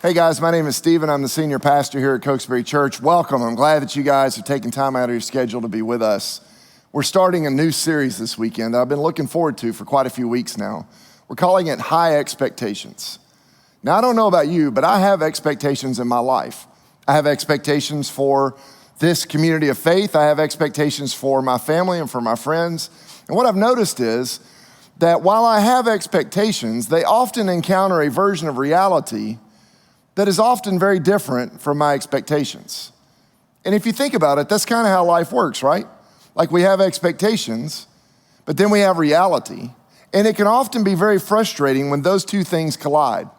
Hey guys, my name is Stephen. I'm the senior pastor here at Cokesbury Church. Welcome. I'm glad that you guys have taken time out of your schedule to be with us. We're starting a new series this weekend that I've been looking forward to for quite a few weeks now. We're calling it High Expectations. Now, I don't know about you, but I have expectations in my life. I have expectations for this community of faith. I have expectations for my family and for my friends. And what I've noticed is that while I have expectations, they often encounter a version of reality that is often very different from my expectations. And if you think about it, that's kind of how life works, right? Like we have expectations, but then we have reality. And it can often be very frustrating when those two things collide.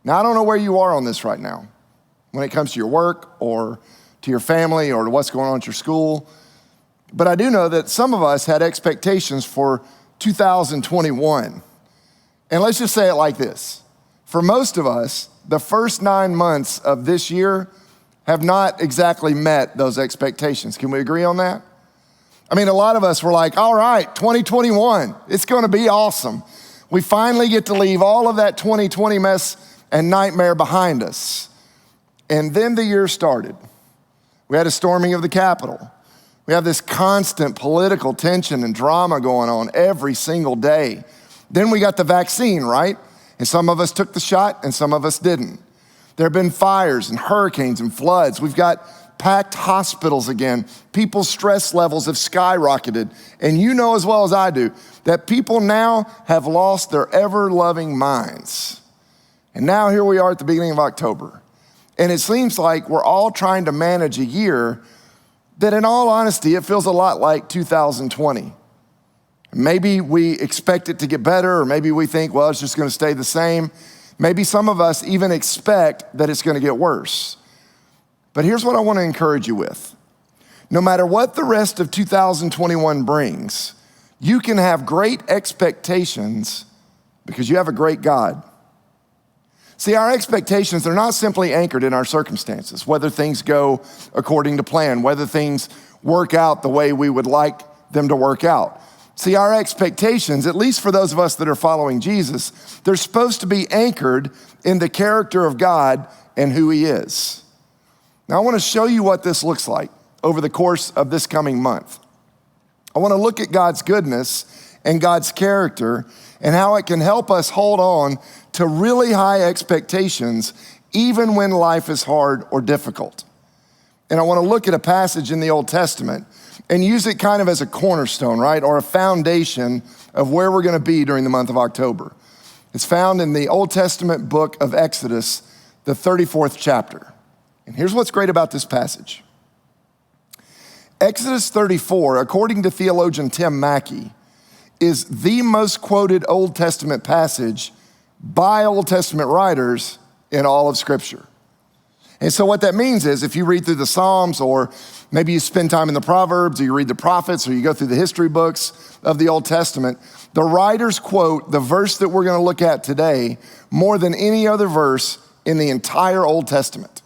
Now, I don't know where you are on this right now when it comes to your work or to your family or to what's going on at your school. But I do know that some of us had expectations for 2021. And let's just say it like this. For most of us, the first 9 months of this year have not exactly met those expectations. Can we agree on that? I mean, a lot of us were like, all right, 2021, it's gonna be awesome. We finally get to leave all of that 2020 mess and nightmare behind us. And then the year started. We had a storming of the Capitol. We have this constant political tension and drama going on every single day. Then we got the vaccine, right? And some of us took the shot and some of us didn't. There have been fires and hurricanes and floods. We've got packed hospitals again. People's stress levels have skyrocketed. And you know as well as I do that people now have lost their ever-loving minds. And now here we are at the beginning of October. And it seems like we're all trying to manage a year that in all honesty, it feels a lot like 2020. Maybe we expect it to get better, or maybe we think, well, it's just gonna stay the same. Maybe some of us even expect that it's gonna get worse. But here's what I wanna encourage you with. No matter what the rest of 2021 brings, you can have great expectations because you have a great God. See, our expectations, they're not simply anchored in our circumstances, whether things go according to plan, whether things work out the way we would like them to work out. See, our expectations, at least for those of us that are following Jesus, they're supposed to be anchored in the character of God and who He is. Now, I want to show you what this looks like over the course of this coming month. I want to look at God's goodness and God's character and how it can help us hold on to really high expectations even when life is hard or difficult. And I want to look at a passage in the Old Testament and use it kind of as a cornerstone, right? Or a foundation of where we're gonna be during the month of October. It's found in the Old Testament book of Exodus, the 34th chapter. And here's what's great about this passage. Exodus 34, according to theologian Tim Mackey, is the most quoted Old Testament passage by Old Testament writers in all of Scripture. And so what that means is if you read through the Psalms, or maybe you spend time in the Proverbs, or you read the prophets, or you go through the history books of the Old Testament, the writers quote the verse that we're gonna look at today more than any other verse in the entire Old Testament.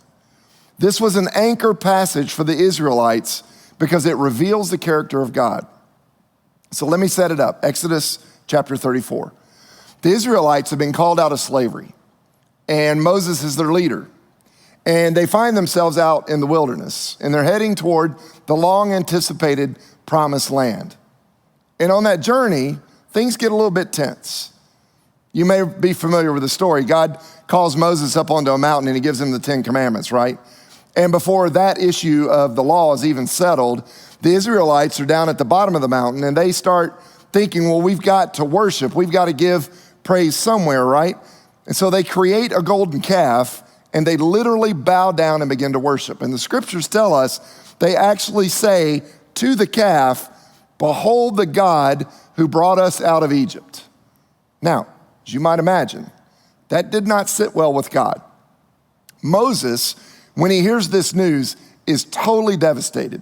This was an anchor passage for the Israelites because it reveals the character of God. So let me set it up. Exodus chapter 34. The Israelites have been called out of slavery, and Moses is their leader. And they find themselves out in the wilderness, and they're heading toward the long-anticipated promised land. And on that journey, things get a little bit tense. You may be familiar with the story. God calls Moses up onto a mountain and He gives him the 10 Commandments, right? And before that issue of the law is even settled, the Israelites are down at the bottom of the mountain and they start thinking, well, we've got to worship. We've got to give praise somewhere, right? And so they create a golden calf and they literally bow down and begin to worship. And the scriptures tell us they actually say to the calf, behold the God who brought us out of Egypt. Now, as you might imagine, that did not sit well with God. Moses, when he hears this news, is totally devastated.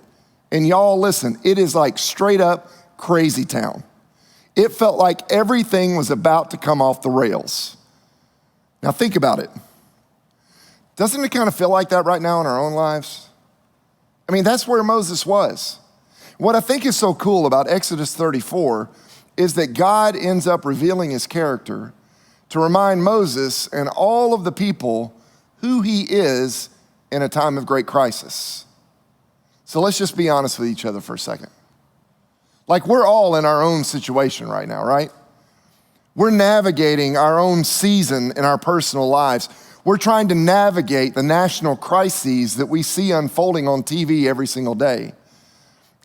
And y'all listen, it is like straight up crazy town. It felt like everything was about to come off the rails. Now think about it. Doesn't it kind of feel like that right now in our own lives? I mean, that's where Moses was. What I think is so cool about Exodus 34 is that God ends up revealing His character to remind Moses and all of the people who he is in a time of great crisis. So let's just be honest with each other for a second. Like, we're all in our own situation right now, right? We're navigating our own season in our personal lives. We're trying to navigate the national crises that we see unfolding on TV every single day.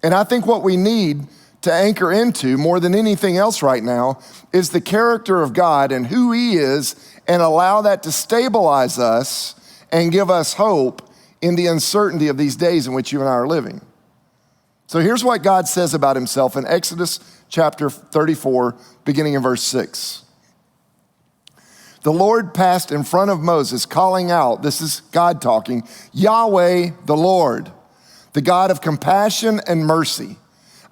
And I think what we need to anchor into more than anything else right now is the character of God and who he is, and allow that to stabilize us and give us hope in the uncertainty of these days in which you and I are living. So here's what God says about himself in Exodus chapter 34, beginning in verse 6. The Lord passed in front of Moses, calling out, this is God talking, Yahweh the Lord, the God of compassion and mercy.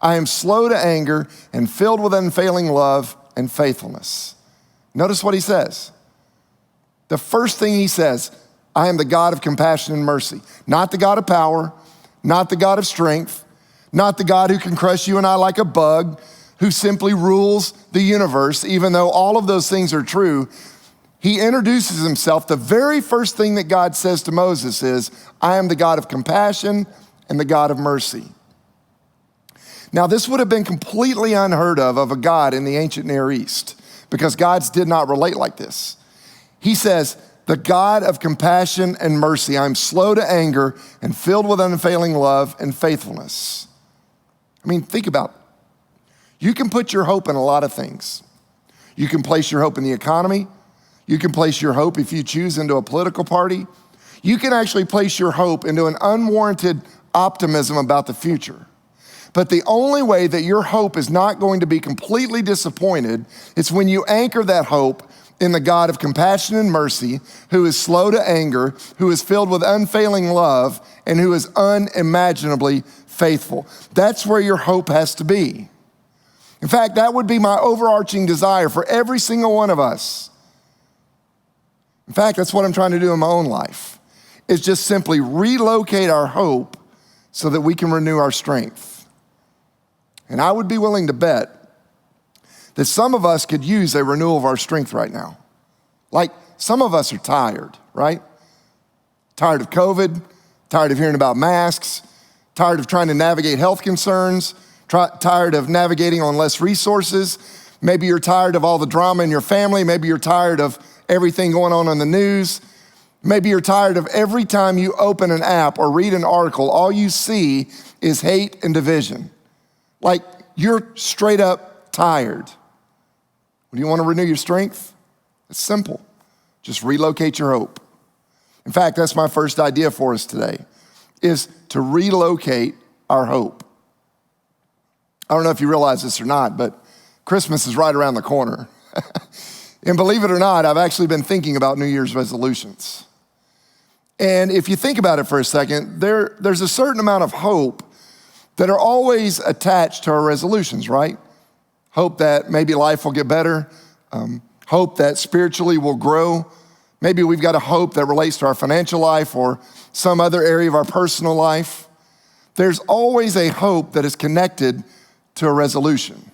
I am slow to anger and filled with unfailing love and faithfulness. Notice what he says. The first thing he says, I am the God of compassion and mercy. Not the God of power, not the God of strength, not the God who can crush you and I like a bug, who simply rules the universe, even though all of those things are true. He introduces himself. The very first thing that God says to Moses is, I am the God of compassion and the God of mercy. Now, this would have been completely unheard of a God in the ancient Near East, because gods did not relate like this. He says, the God of compassion and mercy. I'm slow to anger and filled with unfailing love and faithfulness. I mean, think about it. You can put your hope in a lot of things. You can place your hope in the economy. You can place your hope, if you choose, into a political party. You can actually place your hope into an unwarranted optimism about the future. But the only way that your hope is not going to be completely disappointed is when you anchor that hope in the God of compassion and mercy, who is slow to anger, who is filled with unfailing love, and who is unimaginably faithful. That's where your hope has to be. In fact, that would be my overarching desire for every single one of us. In fact, that's what I'm trying to do in my own life, is just simply relocate our hope so that we can renew our strength. And I would be willing to bet that some of us could use a renewal of our strength right now. Like, some of us are tired, right? Tired of COVID, tired of hearing about masks, tired of trying to navigate health concerns, tired of navigating on less resources. Maybe you're tired of all the drama in your family. Maybe you're tired of everything going on in the news. Maybe you're tired of every time you open an app or read an article, all you see is hate and division. Like, you're straight up tired. Do you want to renew your strength? It's simple. Just relocate your hope. In fact, that's my first idea for us today, is to relocate our hope. I don't know if you realize this or not, but Christmas is right around the corner. And believe it or not, I've actually been thinking about New Year's resolutions. And if you think about it for a second, there's a certain amount of hope that are always attached to our resolutions, right? Hope that maybe life will get better, hope that spiritually we'll grow. Maybe we've got a hope that relates to our financial life or some other area of our personal life. There's always a hope that is connected to a resolution.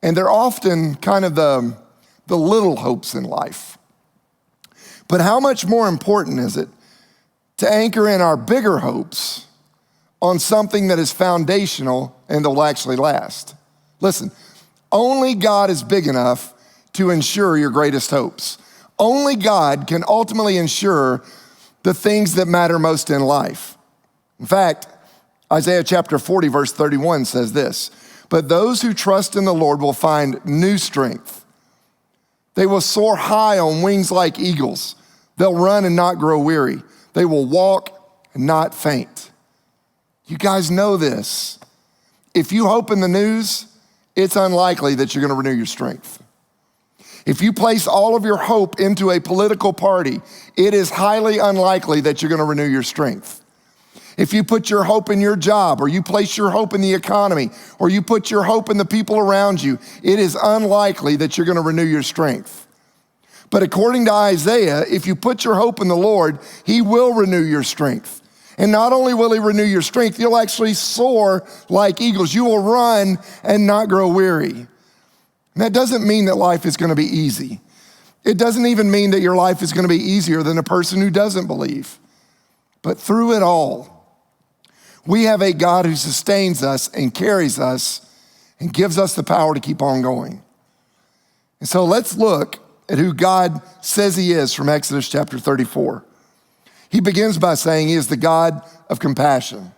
And they're often kind of the little hopes in life. But how much more important is it to anchor in our bigger hopes on something that is foundational and that will actually last? Listen, only God is big enough to ensure your greatest hopes. Only God can ultimately ensure the things that matter most in life. In fact, Isaiah chapter 40, verse 31 says this, but those who trust in the Lord will find new strength. They will soar high on wings like eagles. They'll run and not grow weary. They will walk and not faint. You guys know this. If you hope in the news, it's unlikely that you're going to renew your strength. If you place all of your hope into a political party, it is highly unlikely that you're going to renew your strength. If you put your hope in your job, or you place your hope in the economy, or you put your hope in the people around you, it is unlikely that you're going to renew your strength. But according to Isaiah, if you put your hope in the Lord, he will renew your strength. And not only will he renew your strength, you'll actually soar like eagles. You will run and not grow weary. And that doesn't mean that life is going to be easy. It doesn't even mean that your life is going to be easier than a person who doesn't believe. But through it all, we have a God who sustains us and carries us and gives us the power to keep on going. And so let's look at who God says he is from Exodus chapter 34. He begins by saying he is the God of compassion.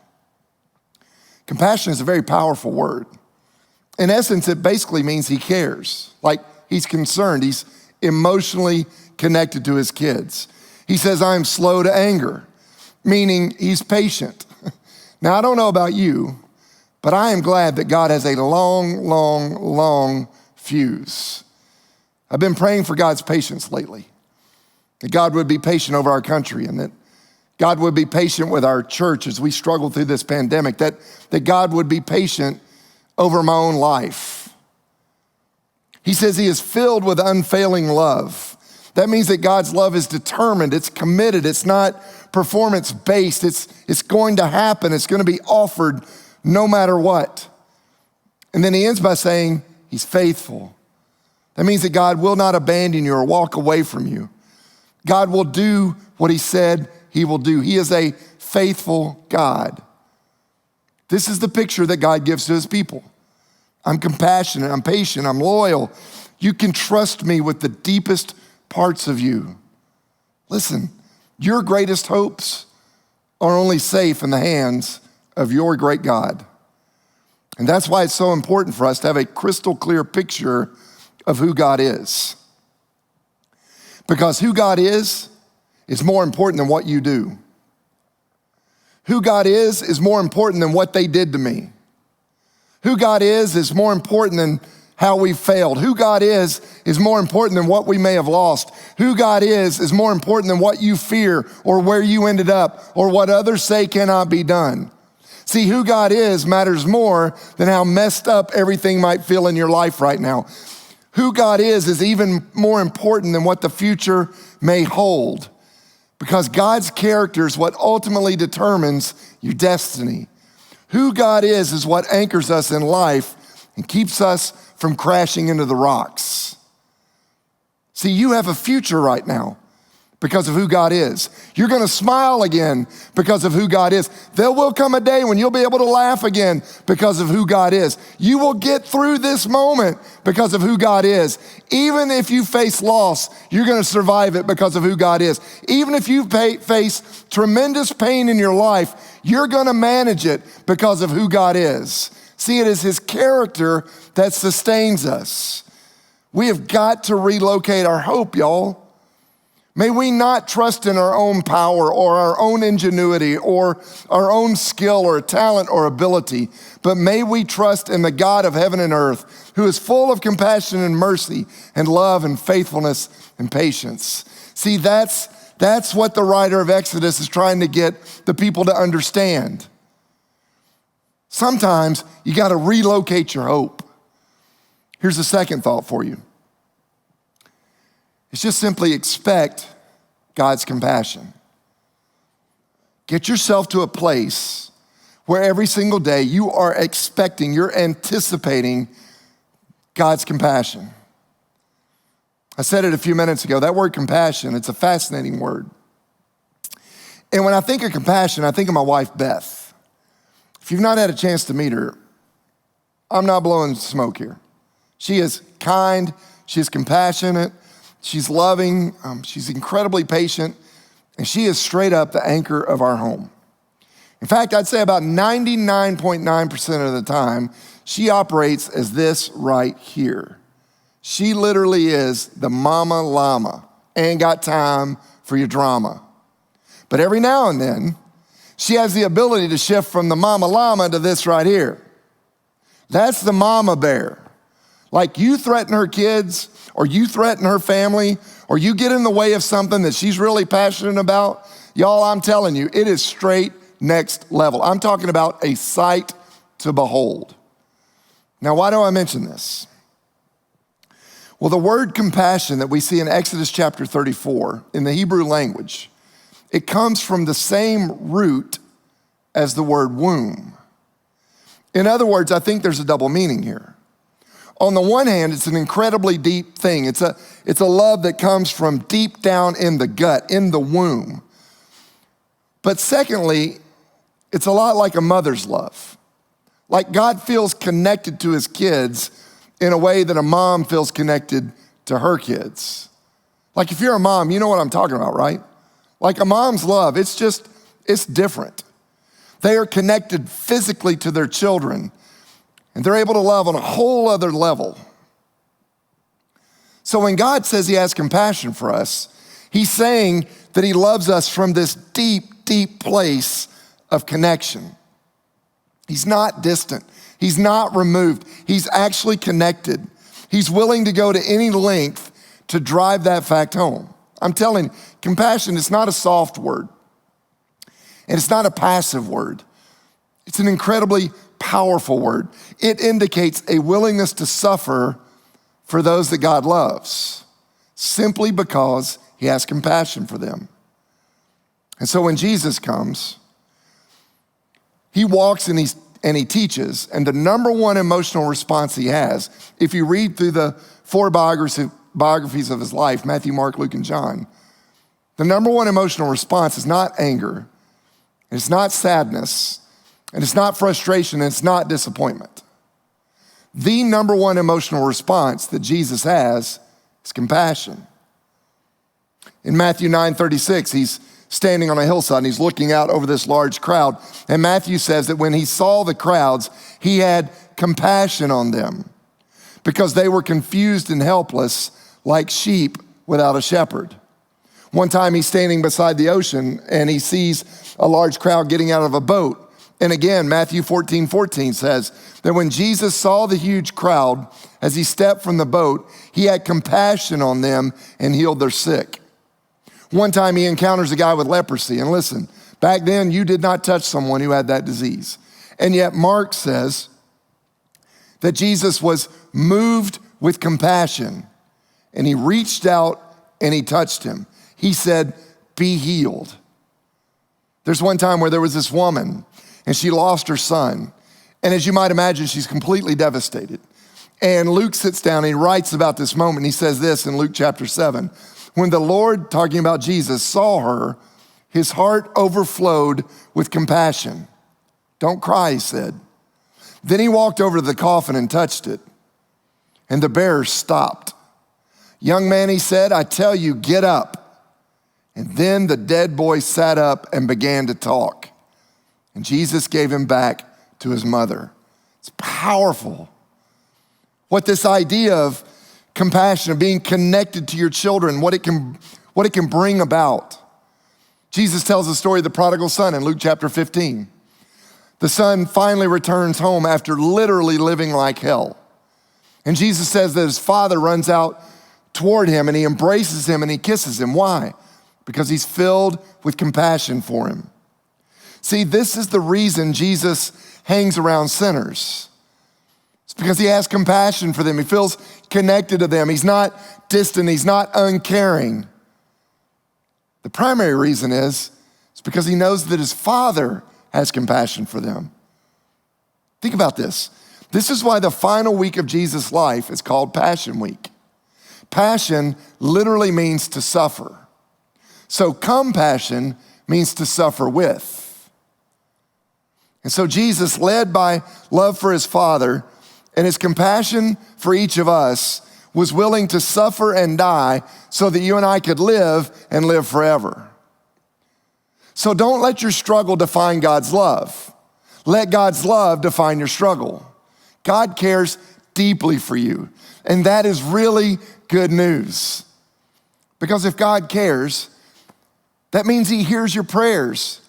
Compassion is a very powerful word. In essence, it basically means he cares, like he's concerned, he's emotionally connected to his kids. He says, I am slow to anger, meaning he's patient. Now, I don't know about you, but I am glad that God has a long fuse. I've been praying for God's patience lately, that God would be patient over our country and that God would be patient with our church as we struggle through this pandemic, that God would be patient over my own life. He says he is filled with unfailing love. That means that God's love is determined, it's committed, it's not performance-based, it's going to happen, it's going to be offered no matter what. And then he ends by saying he's faithful. That means that God will not abandon you or walk away from you. God will do what he said he will do. He is a faithful God. This is the picture that God gives to his people. I'm compassionate, I'm patient, I'm loyal. You can trust me with the deepest parts of you. Listen, your greatest hopes are only safe in the hands of your great God. And that's why it's so important for us to have a crystal clear picture of who God is. Because who God is more important than what you do. Who God is more important than what they did to me. Who God is more important than how we failed. Who God is more important than what we may have lost. Who God is more important than what you fear or where you ended up or what others say cannot be done. See, who God is matters more than how messed up everything might feel in your life right now. Who God is even more important than what the future may hold, because God's character is what ultimately determines your destiny. Who God is what anchors us in life and keeps us from crashing into the rocks. See, you have a future right now because of who God is. You're gonna smile again because of who God is. There will come a day when you'll be able to laugh again because of who God is. You will get through this moment because of who God is. Even if you face loss, you're gonna survive it because of who God is. Even if you face tremendous pain in your life, you're gonna manage it because of who God is. See, it is his character that sustains us. We have got to relocate our hope, y'all. May we not trust in our own power or our own ingenuity or our own skill or talent or ability, but may we trust in the God of heaven and earth, who is full of compassion and mercy and love and faithfulness and patience. See, that's what the writer of Exodus is trying to get the people to understand. Sometimes you got to relocate your hope. Here's a second thought for you. It's just simply expect God's compassion. Get yourself to a place where every single day you are expecting, you're anticipating God's compassion. I said it a few minutes ago, that word compassion, it's a fascinating word. And when I think of compassion, I think of my wife, Beth. If you've not had a chance to meet her, I'm not blowing smoke here. She is kind, she is compassionate, she's loving, she's incredibly patient, and she is straight up the anchor of our home. In fact, I'd say about 99.9% of the time, she operates as this right here. She literally is the mama llama, ain't got time for your drama. But every now and then, she has the ability to shift from the mama llama to this right here. That's the mama bear. Like you threaten her kids, or you threaten her family, or you get in the way of something that she's really passionate about, y'all, I'm telling you, it is straight next level. I'm talking about a sight to behold. Now, why do I mention this? Well, the word compassion that we see in Exodus chapter 34 in the Hebrew language, it comes from the same root as the word womb. In other words, I think there's a double meaning here. On the one hand, it's an incredibly deep thing. It's a love that comes from deep down in the gut, in the womb. But secondly, it's a lot like a mother's love. Like God feels connected to his kids in a way that a mom feels connected to her kids. Like if you're a mom, you know what I'm talking about, right? Like a mom's love, it's different. They are connected physically to their children, and they're able to love on a whole other level. So when God says he has compassion for us, he's saying that he loves us from this deep, deep place of connection. He's not distant. He's not removed. He's actually connected. He's willing to go to any length to drive that fact home. I'm telling you, compassion is not a soft word, and it's not a passive word. It's an incredibly powerful word. It indicates a willingness to suffer for those that God loves, simply because he has compassion for them. And so when Jesus comes, he walks and he teaches, and the number one emotional response he has, if you read through the four biographies of his life, Matthew, Mark, Luke, and John, the number one emotional response is not anger, it's not sadness, and it's not frustration, and it's not disappointment. The number one emotional response that Jesus has is compassion. In Matthew 9:36, he's standing on a hillside and he's looking out over this large crowd. And Matthew says that when he saw the crowds, he had compassion on them because they were confused and helpless like sheep without a shepherd. One time he's standing beside the ocean and he sees a large crowd getting out of a boat. And again, Matthew 14:14 says that when Jesus saw the huge crowd, as he stepped from the boat, he had compassion on them and healed their sick. One time he encounters a guy with leprosy, and listen, back then you did not touch someone who had that disease. And yet Mark says that Jesus was moved with compassion and he reached out and he touched him. He said, "Be healed." There's one time where there was this woman and she lost her son. And as you might imagine, she's completely devastated. And Luke sits down and he writes about this moment. He says this in Luke chapter 7. When the Lord, talking about Jesus, saw her, his heart overflowed with compassion. "Don't cry," he said. Then he walked over to the coffin and touched it. And the bearers stopped. "Young man," he said, "I tell you, get up." And then the dead boy sat up and began to talk. And Jesus gave him back to his mother. It's powerful. What this idea of compassion, of being connected to your children, what it can bring about. Jesus tells the story of the prodigal son in Luke chapter 15. The son finally returns home after literally living like hell. And Jesus says that his father runs out toward him and he embraces him and he kisses him. Why? Because he's filled with compassion for him. See, this is the reason Jesus hangs around sinners. It's because he has compassion for them. He feels connected to them. He's not distant. He's not uncaring. The primary reason is it's because he knows that his Father has compassion for them. Think about this. This is why the final week of Jesus' life is called Passion Week. Passion literally means to suffer. So compassion means to suffer with. And so Jesus, led by love for his Father and his compassion for each of us, was willing to suffer and die so that you and I could live and live forever. So don't let your struggle define God's love. Let God's love define your struggle. God cares deeply for you, and that is really good news. Because if God cares, that means he hears your prayers.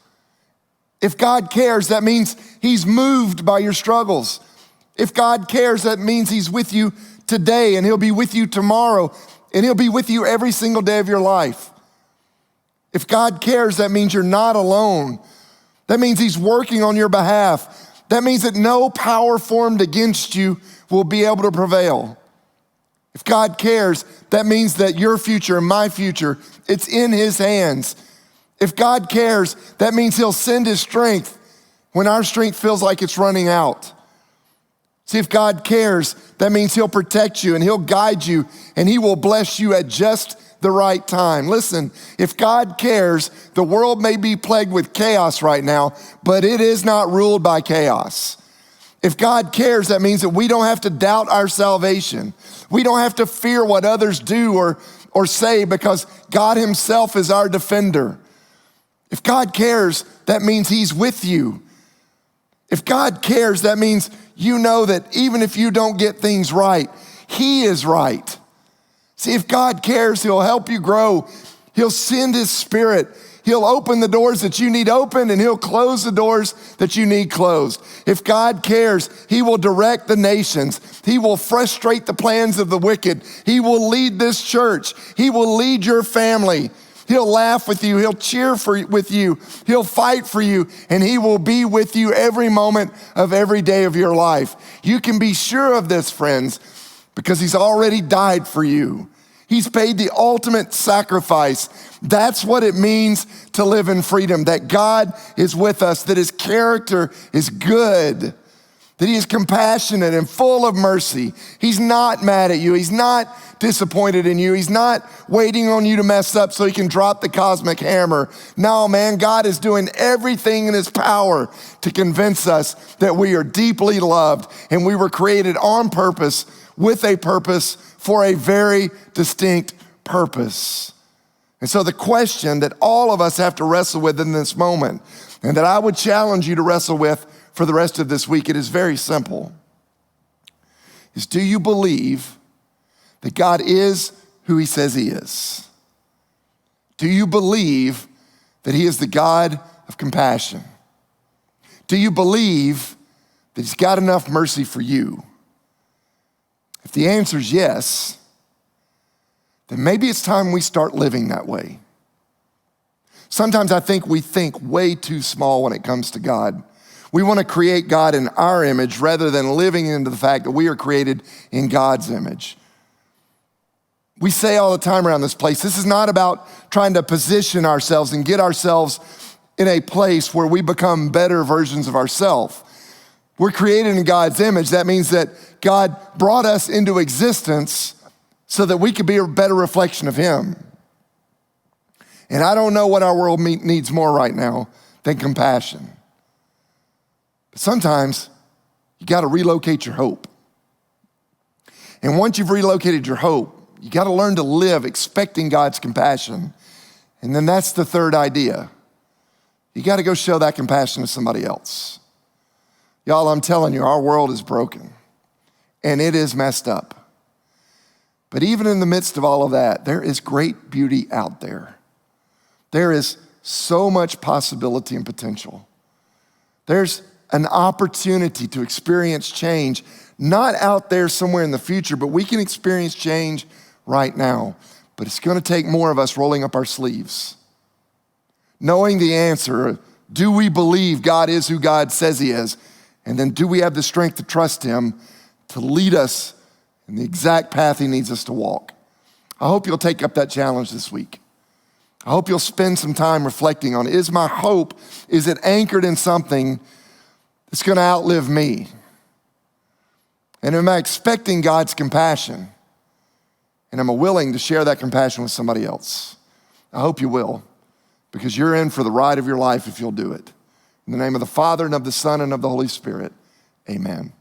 If God cares, that means he's moved by your struggles. If God cares, that means he's with you today and he'll be with you tomorrow and he'll be with you every single day of your life. If God cares, that means you're not alone. That means he's working on your behalf. That means that no power formed against you will be able to prevail. If God cares, that means that your future and my future, it's in his hands. If God cares, that means he'll send his strength when our strength feels like it's running out. See, if God cares, that means he'll protect you and he'll guide you and he will bless you at just the right time. Listen, if God cares, the world may be plagued with chaos right now, but it is not ruled by chaos. If God cares, that means that we don't have to doubt our salvation. We don't have to fear what others do or say because God himself is our defender. If God cares, that means he's with you. If God cares, that means you know that even if you don't get things right, he is right. See, if God cares, he'll help you grow. He'll send his Spirit. He'll open the doors that you need open and he'll close the doors that you need closed. If God cares, he will direct the nations. He will frustrate the plans of the wicked. He will lead this church. He will lead your family. He'll laugh with you. He'll cheer with you. He'll fight for you, and he will be with you every moment of every day of your life. You can be sure of this, friends, because he's already died for you. He's paid the ultimate sacrifice. That's what it means to live in freedom, that God is with us, that his character is good, that he is compassionate and full of mercy. He's not mad at you. He's not disappointed in you. He's not waiting on you to mess up so he can drop the cosmic hammer. No, man, God is doing everything in his power to convince us that we are deeply loved and we were created on purpose, with a purpose, for a very distinct purpose. And so the question that all of us have to wrestle with in this moment, and that I would challenge you to wrestle with for the rest of this week, it is very simple, is do you believe that God is who he says he is? Do you believe that he is the God of compassion? Do you believe that he's got enough mercy for you? If the answer is yes, then maybe it's time we start living that way. Sometimes I think we think way too small when it comes to God. We want to create God in our image rather than living into the fact that we are created in God's image. We say all the time around this place, this is not about trying to position ourselves and get ourselves in a place where we become better versions of ourselves. We're created in God's image. That means that God brought us into existence so that we could be a better reflection of him. And I don't know what our world needs more right now than compassion. But sometimes you got to relocate your hope. And once you've relocated your hope, you got to learn to live expecting God's compassion. And then that's the third idea. You got to go show that compassion to somebody else. Y'all, I'm telling you, our world is broken and it is messed up. But even in the midst of all of that, there is great beauty out there. There is so much possibility and potential. There's an opportunity to experience change, not out there somewhere in the future, but we can experience change right now. But it's going to take more of us rolling up our sleeves, knowing the answer. Do we believe God is who God says he is? And then do we have the strength to trust him to lead us in the exact path he needs us to walk? I hope you'll take up that challenge this week. I hope you'll spend some time reflecting on, is my hope, is it anchored in something that's going to outlive me? And am I expecting God's compassion? And am I willing to share that compassion with somebody else? I hope you will, because you're in for the ride of your life if you'll do it. In the name of the Father, and of the Son, and of the Holy Spirit, amen.